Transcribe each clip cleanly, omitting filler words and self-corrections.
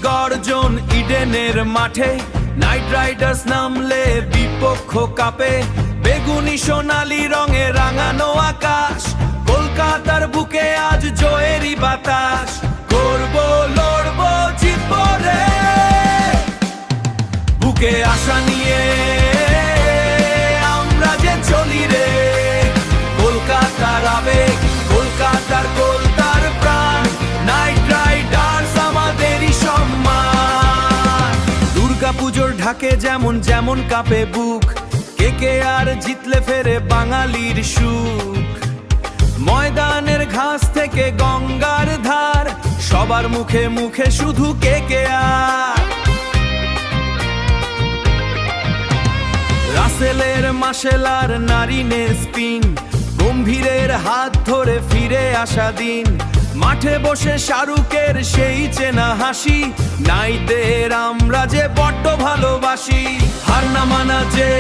গর্জন ইডেনের মাঠে, night Riders নামলে বিপক্ষ কাঁপে। বেগুনি সোনালি রঙে রাঙানো আকাশ, কলকাতার বুকে আজ জয়েরই বাতাস। করবো লড়বো জিতবো রে, বুকে আশা নিয়ে আমরা যে চলি রে। কলকাতার আবেগ, কলকাতার কলতার প্রাণ, নাইট রাইডার্স আমাদেরই সম্মান। দুর্গাপুজোর ঢাকে যেমন যেমন কাঁপে বুক, KKR জিতলে ফেরে বাঙালির সুখ। ময়দানের ঘাস থেকে গঙ্গার ধার, সবার মুখে মুখে শুধু KKR। রাসেলের মাসেলার নারিনে স্পিন, গম্ভীরের হাত ধরে ফিরে আসা দিন। মাঠে বসে শাহরুখের সেই চেনা হাসি, নাইটদের আমরা যে বড্ড ভালোবাসি। হার না মানা যে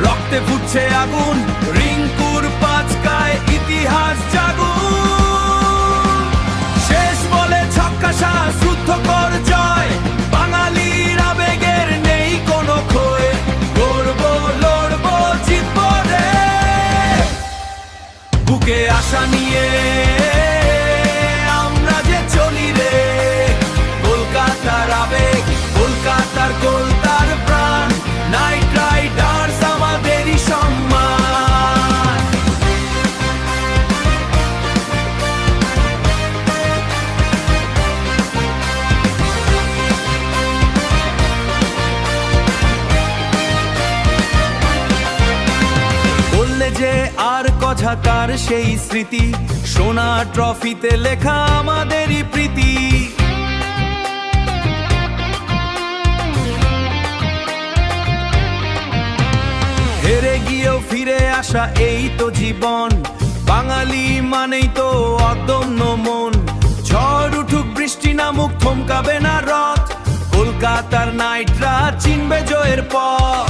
রক্তে ফুটছে আগুন, রিঙ্কুর পাঁচকায় ইতিহাস জাগুন। শেষ বলে ছক্কা শ্বাস রুদ্ধ কর জয়, বাঙালির আবেগের নেই কোনো ক্ষয়। গড়বো লড়বো জিতবো রে, বুকে আশা নিয়ে আমরা যে চলি রে। কলকাতার আবেগ, কলকাতার কলতার প্রাণ, নাইট রাইডার্স আমাদেরই সম্মান। বললে যে আর কথা তার সেই স্মৃতি, সোনা ট্রফিতে লেখা আমাদেরই প্রীতি। হেরে গিয়েও ফিরে আসা এই তো জীবন, বাঙালি মানেই তো অদম্য মন। ঝড় উঠুক বৃষ্টি নামুক থমকাবে না রথ, কলকাতার নাইটরা চিনবে জয়ের পথ।